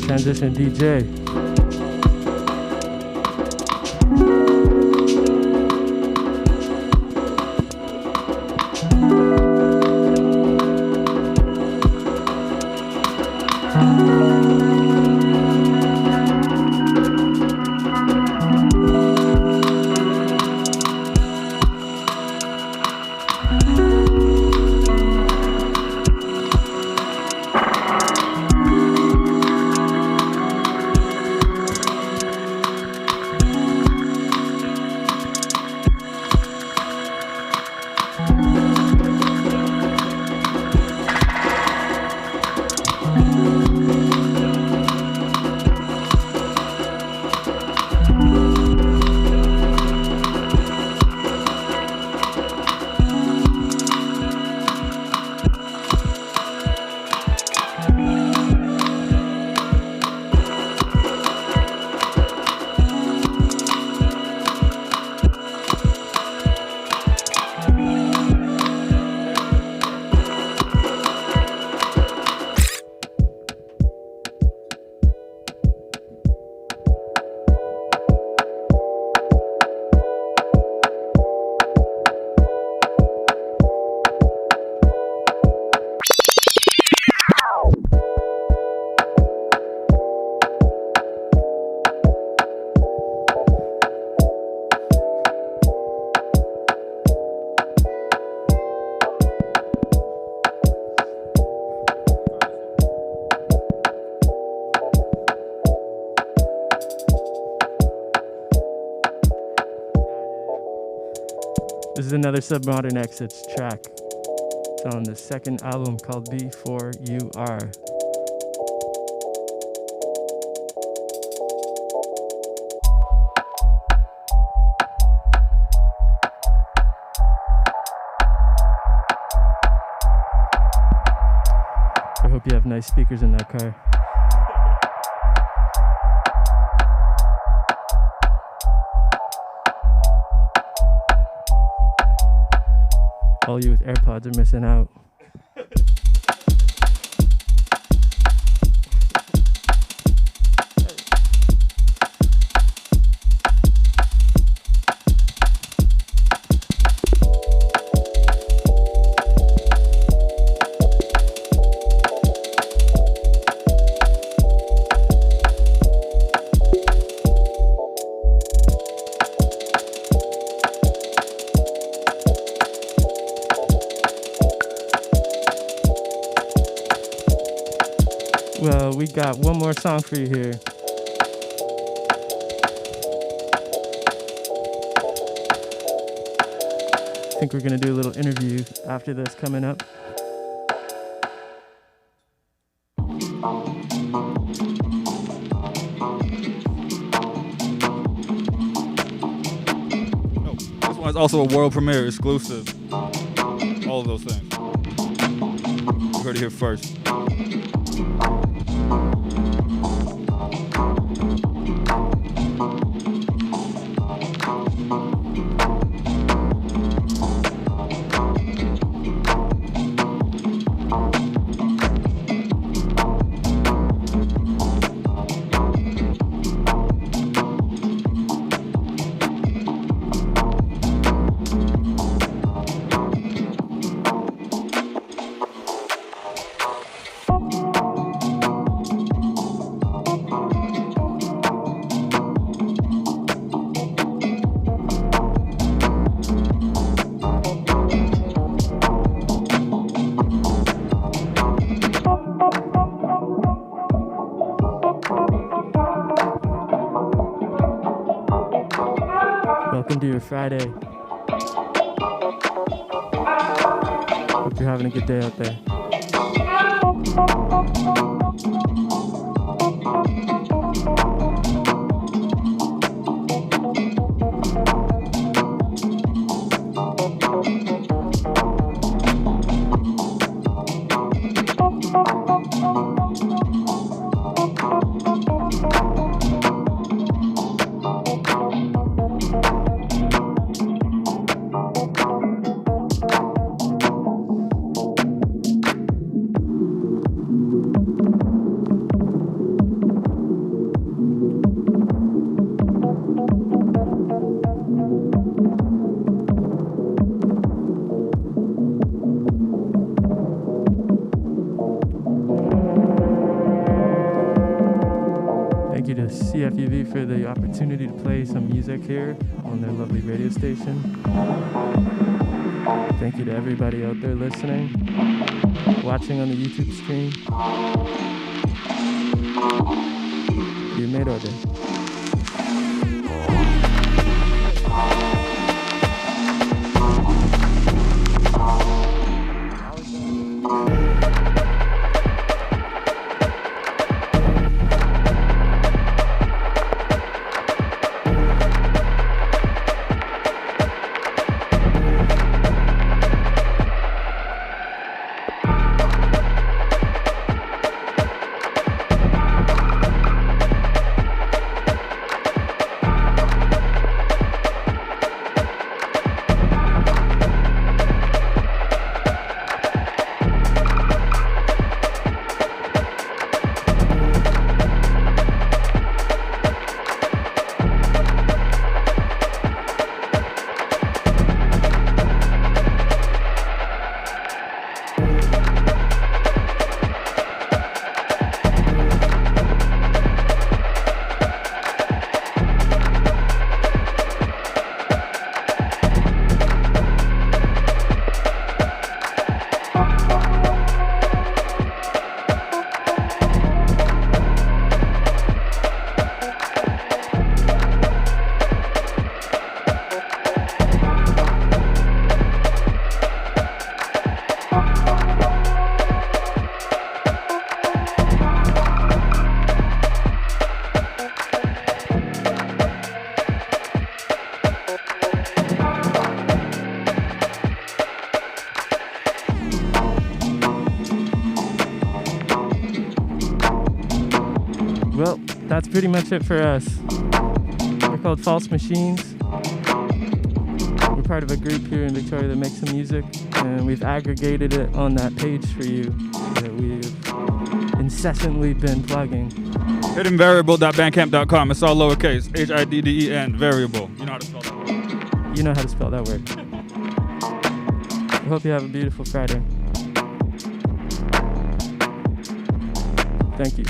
Transition DJ. This is another Submodern Exits track. It's on the second album called Before You Are. I hope you have nice speakers in that car. All you with AirPods are missing out. Well, we got one more song for you here. I think we're gonna do a little interview after this coming up. This one's also a world premiere exclusive. All of those things. You heard it here first. Welcome to your Friday. Hope you're having a good day out there. the opportunity to play some music here on their lovely radio station. Thank you to everybody out there listening, watching on the YouTube stream. You made our day. Well, that's pretty much it for us. We're called False Machines. We're part of a group here in Victoria that makes some music, and we've aggregated it on that page for you that we've incessantly been plugging. Hiddenvariable.bandcamp.com. It's all lowercase. HIDDEN, variable. You know how to spell that word. You know how to spell that word. I hope you have a beautiful Friday. Thank you.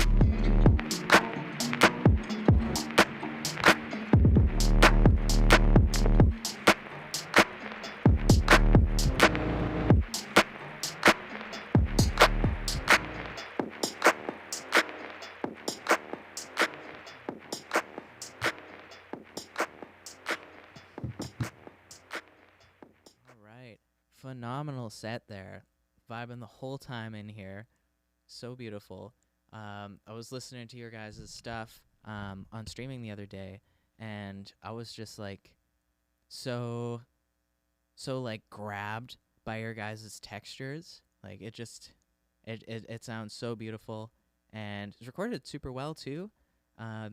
Phenomenal set there, vibing the whole time in here, so beautiful. I was listening to your guys' stuff on streaming the other day, and I was just like so like grabbed by your guys' textures. Like it sounds so beautiful, and it's recorded super well too.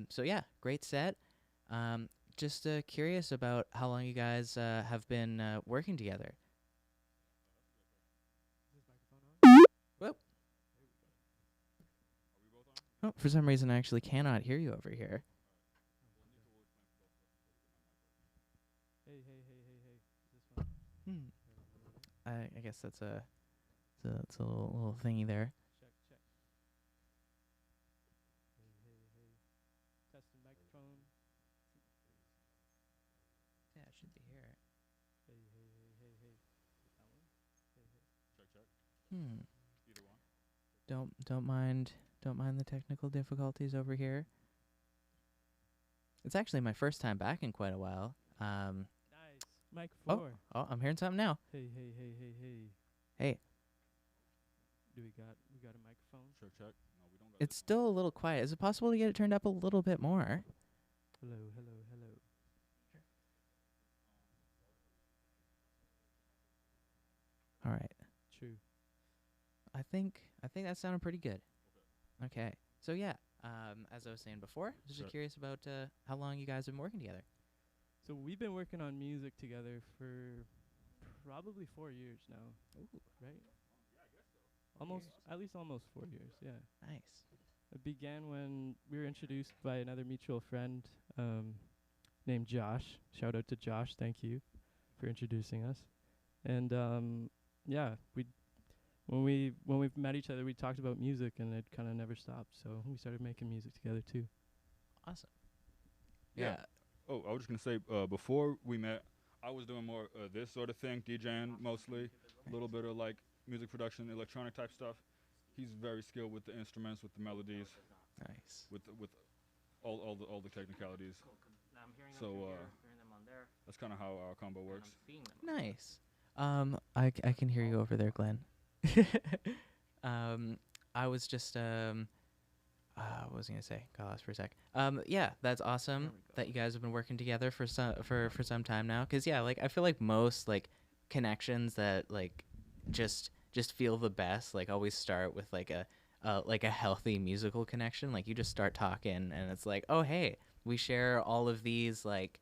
So yeah, great set. Just curious about how long you guys have been working together. Whoop. Oh, for some reason I actually cannot hear you over here. Hey. This one. I guess that's a little thingy there. Check. Hey. Test the microphone. Yeah, it should be here. Hey. That one? Hey. Check. Don't mind the technical difficulties over here. It's actually my first time back in quite a while. Nice. Mic 4. Oh, I'm hearing something now. Hey. Hey. Do we got a microphone? Check. No, we don't got It's still a little quiet. Is it possible to get it turned up a little bit more? Hello. All right. True. I think that sounded pretty good. Okay. So yeah, as I was saying before, I was just curious about how long you guys have been working together. So we've been working on music together for probably 4 years now. Ooh, right? Yeah, I guess so. At least almost 4 years. Yeah. Nice. It began when we were introduced by another mutual friend named Josh. Shout out to Josh. Thank you for introducing us. And when we met each other, we talked about music, and it kind of never stopped. So we started making music together too. Awesome. Yeah. Oh, I was just gonna say, before we met, I was doing more this sort of thing, DJing mostly, a little bit of like music production, electronic type stuff. He's very skilled with the instruments, with the melodies, Nice. with all the technicalities. So that's kind of how our combo works. Nice. I can hear you over there, Glenn. I was just what was I gonna say? Got lost for a sec. Yeah, that's awesome that you guys have been working together for some time now. 'Cause yeah, like I feel like most like connections that like just feel the best like always start with like a healthy musical connection. Like you just start talking and it's like, oh hey, we share all of these like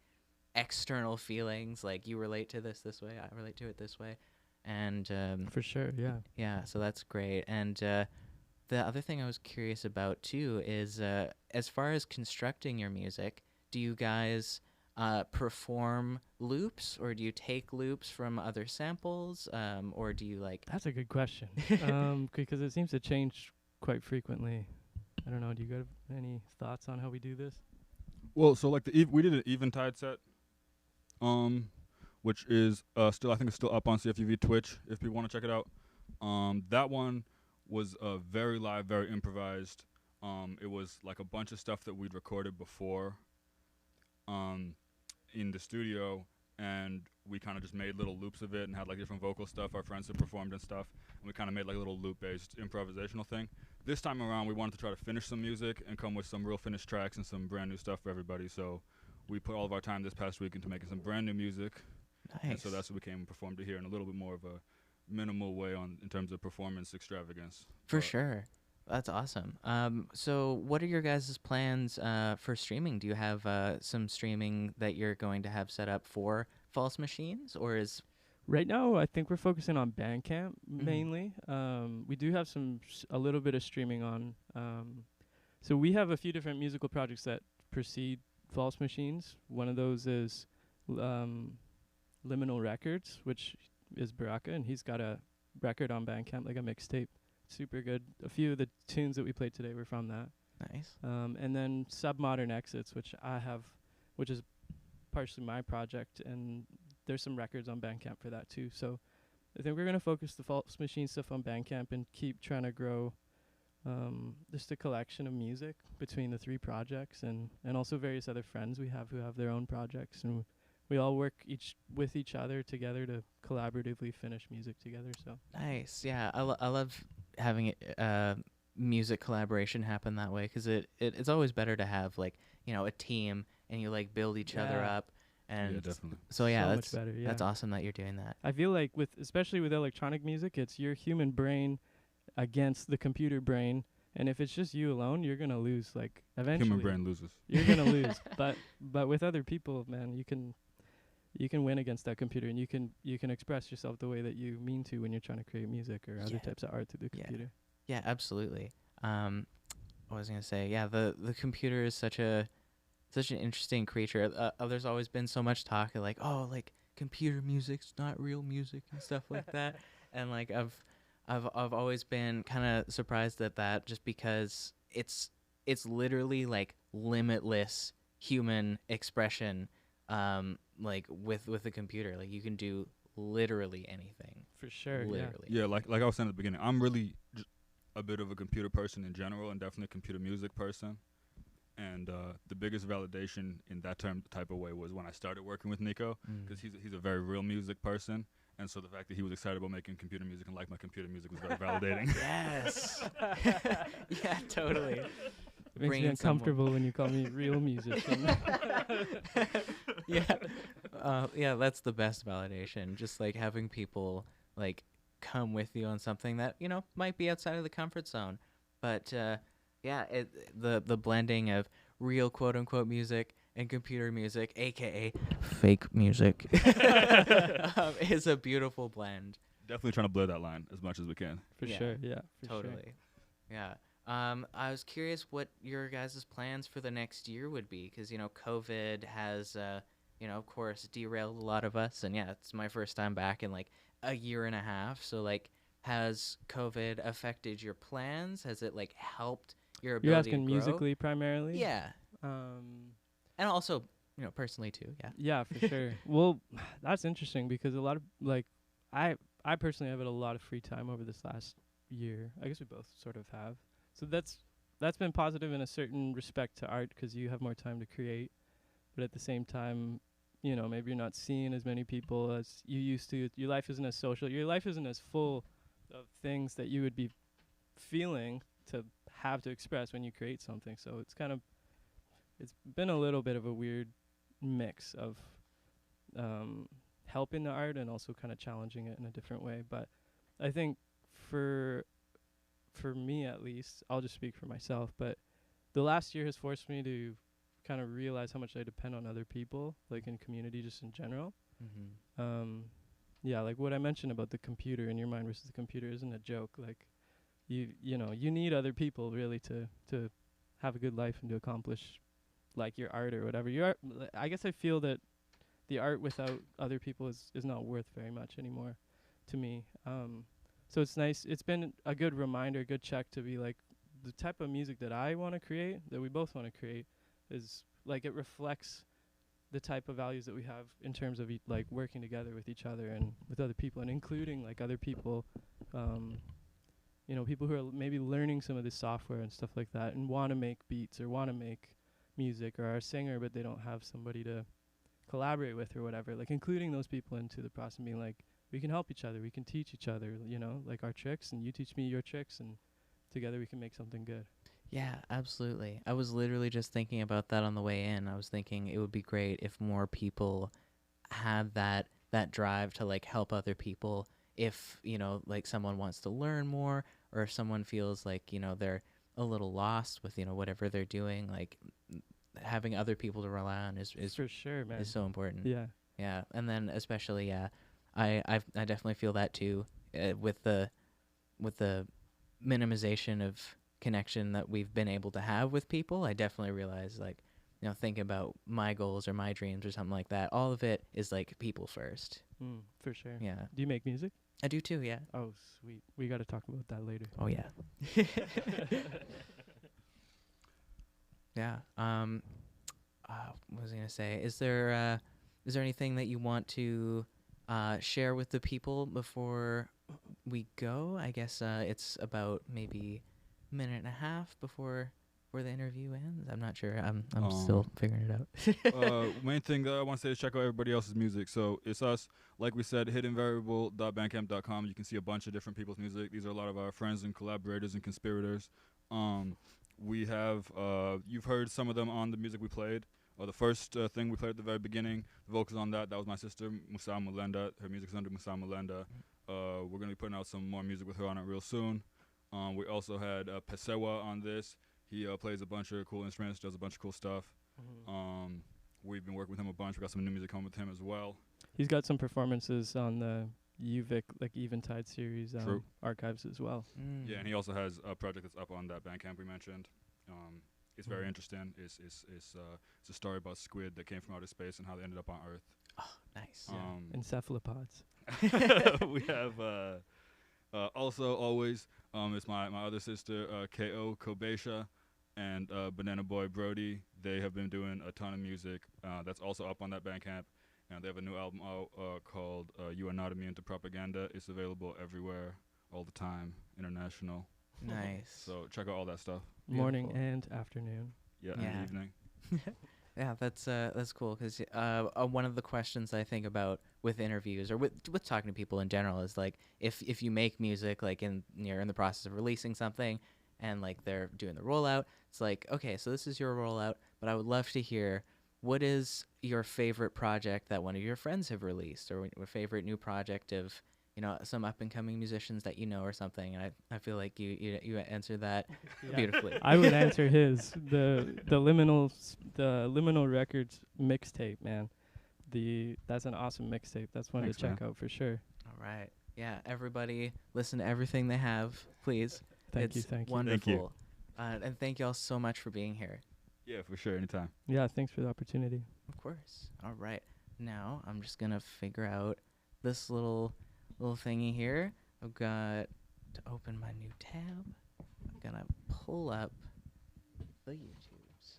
external feelings. Like you relate to this way, I relate to it this way, and For sure, yeah. yeah, so that's great. And the other thing I was curious about too is as far as constructing your music, do you guys perform loops or do you take loops from other samples or do you like That's a good question. Because it seems to change quite frequently. I don't know. Do you have any thoughts on how we do this? Well, so like we did an Eventide set, which is still I think it's still up on CFUV Twitch if people want to check it out. That one was very live, very improvised. It was like a bunch of stuff that we'd recorded before in the studio, and we kind of just made little loops of it and had like different vocal stuff our friends had performed and stuff, and we kind of made like a little loop-based improvisational thing. This time around, we wanted to try to finish some music and come with some real finished tracks and some brand new stuff for everybody, so we put all of our time this past week into making some brand new music. nice? And so that's what we came and performed it here in a little bit more of a minimal way in terms of performance extravagance. For But sure. That's awesome. So what are your guys' plans for streaming? Do you have some streaming that you're going to have set up for False Machines, or is Right now, I think we're focusing on Bandcamp Mhm. mainly. We do have a little bit of streaming on. So we have a few different musical projects that precede False Machines. One of those is Liminal Records, which is Baraka, and he's got a record on Bandcamp, like a mixtape. Super good. A few of the tunes that we played today were from that. nice? And then Submodern Exits, which I have, which is partially my project, and there's some records on Bandcamp for that too. So I think we're going to focus the False Machine stuff on Bandcamp and keep trying to grow just a collection of music between the three projects, and also various other friends we have who have their own projects, and we all work with each other together to collaboratively finish music together. So Nice. Yeah, I love having it, music collaboration happen that way, 'cause it's always better to have like, you know, a team and you like build each other Yeah. up. And yeah, definitely. so yeah, so that's much better. Yeah. that's awesome that you're doing that. I feel like especially with electronic music, it's your human brain against the computer brain, and if it's just you alone, you're gonna lose. Like eventually, Human brain loses. you're gonna lose. But with other people, man, you can win against that computer, and you can express yourself the way that you mean to when you're trying to create music or other Yeah. types of art through the Yeah. computer. Yeah, absolutely. What was I gonna say? Yeah, the computer is such an interesting creature. There's always been so much talk of like, oh, like computer music's not real music and stuff like that. And like I've always been kind of surprised at that, just because it's literally like limitless human expression. Like with a computer, like you can do literally anything. For sure. Literally. Yeah, like I was saying at the beginning, I'm really a bit of a computer person in general, and definitely a computer music person. And the biggest validation in that type of way was when I started working with Nico, because he's a very real music person, and so the fact that he was excited about making computer music and liked my computer music was very validating. Yes. Yeah, totally. It makes Bring me in someone. uncomfortable when you call me real musician. Yeah. Yeah, that's the best validation. Just like having people like come with you on something that, you know, might be outside of the comfort zone. But yeah, the blending of real quote unquote music and computer music, aka fake music, is a beautiful blend. Definitely trying to blur that line as much as we can. For Yeah. sure. Yeah. For sure. Totally. Yeah. I was curious what your guys' plans for the next year would be, because, you know, COVID has, you know, of course, derailed a lot of us. And yeah, it's my first time back in like a year and a half. So like, has COVID affected your plans? Has it like helped your ability You're asking to grow? musically primarily? Yeah. And also, personally too. Yeah. Yeah, for sure. Well, that's interesting because a lot of like, I personally have had a lot of free time over this last year. I guess we both sort of have. So that's been positive in a certain respect to art because you have more time to create, but at the same time, maybe you're not seeing as many people as you used to. Your life isn't as social. Your life isn't as full of things that you would be feeling to have to express when you create something. So it's been a little bit of a weird mix of helping the art and also kind of challenging it in a different way. But I think for me at least, I'll just speak for myself, but the last year has forced me to kind of realize how much I depend on other people, like in community just in general. Yeah, like what I mentioned about the computer in your mind versus the computer isn't a joke. Like you need other people really to have a good life and to accomplish like your art or whatever. I guess I feel that the art without other people is not worth very much anymore to me. So it's nice. It's been a good reminder, good check to be like the type of music that I want to create, that we both want to create, is like it reflects the type of values that we have in terms of like working together with each other and with other people, and including like other people, people who are maybe learning some of this software and stuff like that and want to make beats or want to make music or are a singer but they don't have somebody to collaborate with or whatever, like including those people into the process and being like, we can help each other, we can teach each other, like our tricks, and you teach me your tricks, and together we can make something good. Yeah, absolutely. I was literally just thinking about that on the way in. I was thinking it would be great if more people had that drive to like help other people. If, like someone wants to learn more, or if someone feels like, they're a little lost with, whatever they're doing, like having other people to rely on is for sure, man. Is so important. Yeah. Yeah. And then especially, I definitely feel that too, with the minimization of connection that we've been able to have with people. I definitely realize, like, think about my goals or my dreams or something like that. All of it is like people first. For sure. Yeah. Do you make music? I do too. Yeah. Oh, sweet. We got to talk about that later. Oh yeah. Yeah. What was I gonna say? Is there anything that you want to share with the people before we go? I guess it's about maybe a minute and a half before the interview ends. I'm not sure. I'm still figuring it out. Main thing that I want to say is check out everybody else's music. So it's us, like we said, hiddenvariable.bandcamp.com. You can see a bunch of different people's music. These are a lot of our friends and collaborators and conspirators. We have, you've heard some of them on the music we played. The first thing we played at the very beginning, the vocals on that was my sister, Musa Mulenda. Her music's under Musa Mulenda. We're going to be putting out some more music with her on it real soon. We also had Pesewa on this. He plays a bunch of cool instruments, does a bunch of cool stuff. We've been working with him a bunch. We got some new music coming with him as well. He's got some performances on the UVic, like Eventide series archives as well. Yeah, and he also has a project that's up on that Bandcamp we mentioned. It's very interesting. It's a story about squid that came from outer space and how they ended up on Earth. Oh, nice. Encephalopods. We have also always it's my other sister Ko Kobesha and Banana Boy Brody. They have been doing a ton of music that's also up on that Bandcamp, and they have a new album out called You Are Not Immune to Propaganda. It's available everywhere all the time, international. Nice. So check out all that stuff. Morning Beautiful. and afternoon. Yeah, and evening. Yeah, that's cool, because one of the questions I think about with interviews or with talking to people in general is like if you make music, like you're in the process of releasing something and like they're doing the rollout, it's like, okay, so this is your rollout, but I would love to hear what is your favorite project that one of your friends have released, or your favorite new project of some up and coming musicians that or something. And I feel like you answered that beautifully. I would answer his the Liminal Records mixtape, man. That's an awesome mixtape. That's one to check out for sure. All right. Yeah, everybody listen to everything they have, please. Thank it's you. Wonderful. And thank you all so much for being here. Yeah, for sure, anytime. Yeah, thanks for the opportunity. Of course. All right. Now I'm just gonna figure out this little thingy here. I've got to open my new tab. I'm gonna pull up the YouTubes,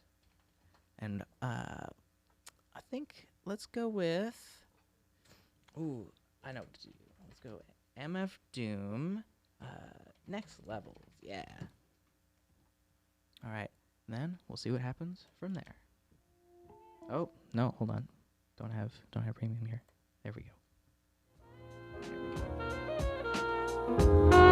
And I think let's go with. Ooh, I know what to do. Let's go MF Doom. Next level. Yeah. All right. Then we'll see what happens from there. Oh no, hold on. Don't have premium here. There we go. There we go.